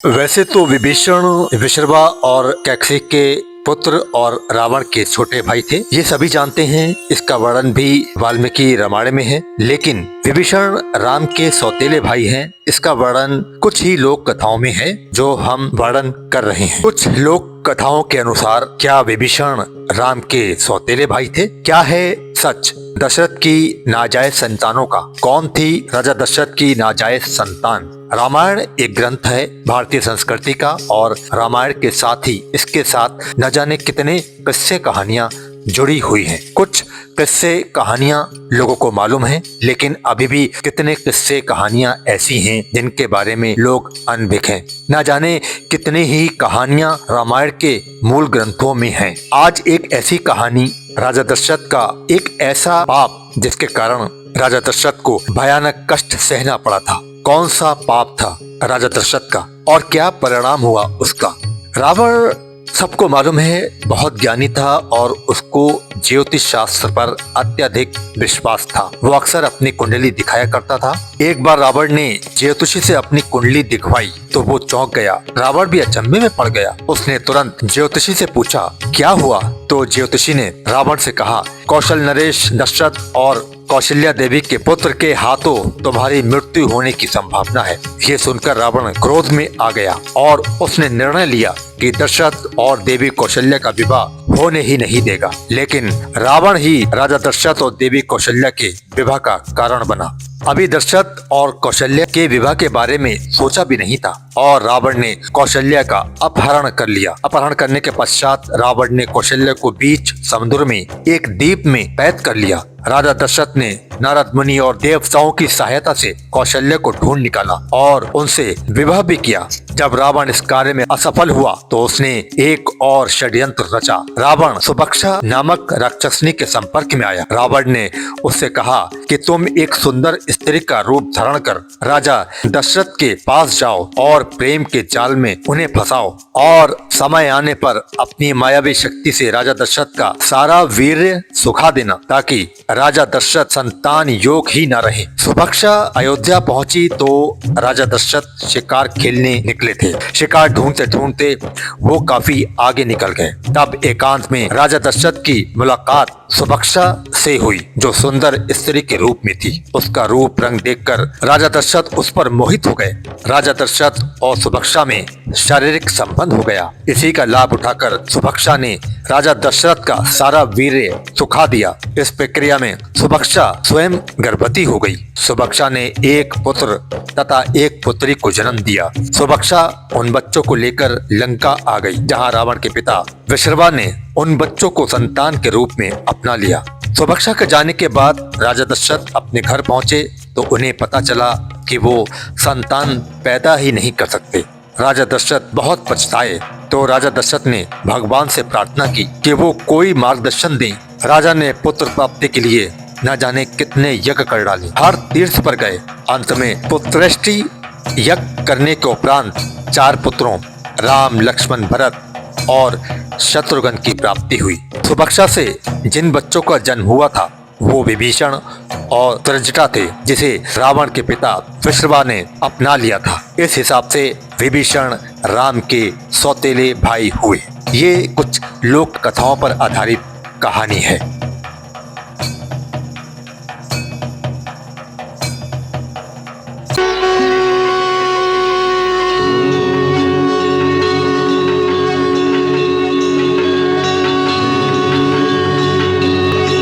वैसे तो विभीषण विश्रवा और कैकसी के पुत्र और रावण के छोटे भाई थे, ये सभी जानते हैं। इसका वर्णन भी वाल्मीकि रामायण में है। लेकिन विभीषण राम के सौतेले भाई हैं, इसका वर्णन कुछ ही लोक कथाओं में है जो हम वर्णन कर रहे हैं। कुछ लोक कथाओं के अनुसार क्या विभीषण राम के सौतेले भाई थे? क्या है सच? दशरथ की नाजायज संतानों का कौन थी राजा दशरथ की नाजायज संतान? रामायण एक ग्रंथ है भारतीय संस्कृति का, और रामायण के साथ ही इसके साथ न जाने कितने किस्से कहानियां जुड़ी हुई हैं। कुछ किस्से कहानियां लोगों को मालूम है, लेकिन अभी भी कितने किस्से कहानियां ऐसी हैं जिनके बारे में लोग अनभिज्ञ हैं। न जाने कितने ही कहानियां रामायण के मूल ग्रंथों में हैं। आज एक ऐसी कहानी, राजा दशरथ का एक ऐसा पाप जिसके कारण राजा दशरथ को भयानक कष्ट सहना पड़ा था। कौन सा पाप था राजा दशरथ का और क्या परिणाम हुआ उसका? रावण सबको मालूम है बहुत ज्ञानी था और उसको ज्योतिष शास्त्र पर अत्यधिक विश्वास था। वो अक्सर अपनी कुंडली दिखाया करता था। एक बार रावण ने ज्योतिषी से अपनी कुंडली दिखवाई तो वो चौंक गया। रावण भी अचंभे में पड़ गया। उसने तुरंत ज्योतिषी से पूछा क्या हुआ? तो ज्योतिषी ने रावण से कहा, कौशल नरेश दशरथ और कौशल्या देवी के पुत्र के हाथों तुम्हारी मृत्यु होने की संभावना है। ये सुनकर रावण क्रोध में आ गया और उसने निर्णय लिया कि दशरथ और देवी कौशल्या का विवाह होने ही नहीं देगा। लेकिन रावण ही राजा दशरथ और देवी कौशल्या के विवाह का कारण बना। अभी दशरथ और कौशल्या के विवाह के बारे में सोचा भी नहीं था और रावण ने कौशल्या का अपहरण कर लिया। अपहरण करने के पश्चात रावण ने कौशल्या को बीच समुद्र में एक द्वीप में कैद कर लिया। राजा दशरथ ने नारद मुनि और देवताओं की सहायता से कौशल्या को ढूंढ निकाला और उनसे विवाह भी किया। जब रावण इस कार्य में असफल हुआ तो उसने एक और षड्यंत्र रचा। रावण सुभक्षा नामक राक्षसनी के संपर्क में आया। रावण ने उससे कहा कि तुम एक सुंदर स्त्री का रूप धारण कर राजा दशरथ के पास जाओ और प्रेम के जाल में उन्हें फंसाओ और समय आने पर अपनी मायावी शक्ति से राजा दशरथ का सारा वीर्य सुखा देना, ताकि राजा दशरथ संतान योग ही न रहे। सुभक्षा अयोध्या पहुंची तो राजा दशरथ शिकार खेलने निकले थे। शिकार ढूंढते ढूंढते वो काफी आगे निकल गए। तब एकांत में राजा दशरथ की मुलाकात सुभक्षा से हुई, जो सुंदर स्त्री के रूप में थी। उसका रूप रंग देखकर राजा दशरथ उस पर मोहित हो गए। राजा दशरथ और सुभक्षा में शारीरिक संबंध हो गया। इसी का लाभ उठाकर सुभक्षा ने राजा दशरथ का सारा वीर्य सुखा दिया। इस प्रक्रिया में सुभक्षा स्वयं गर्भवती हो गई। सुभक्षा ने एक पुत्र तथा एक पुत्री को जन्म दिया। सुभक्षा उन बच्चों को लेकर लंका आ गई, जहां रावण के पिता विश्रवा ने उन बच्चों को संतान के रूप में अपना लिया। सुभक्षा के जाने के बाद राजा दशरथ अपने घर पहुंचे तो उन्हें पता चला कि वो संतान पैदा ही नहीं कर सकते। राजा दशरथ बहुत पछताए तो राजा दशरथ ने भगवान से प्रार्थना की कि वो कोई मार्गदर्शन दें। राजा ने पुत्र प्राप्ति के लिए न जाने कितने यज्ञ कर डाले, हर तीर्थ पर गए। अंत में पुत्रेष्टि यज्ञ करने के उपरांत 4 पुत्रों राम, लक्ष्मण, भरत और शत्रुघ्न की प्राप्ति हुई। सुभक्षा से जिन बच्चों का जन्म हुआ था वो विभीषण और त्रिजटा थे, जिसे रावण के पिता विश्रवा ने अपना लिया था। इस हिसाब से विभीषण राम के सौतेले भाई हुए। ये कुछ लोक कथाओं पर आधारित कहानी है।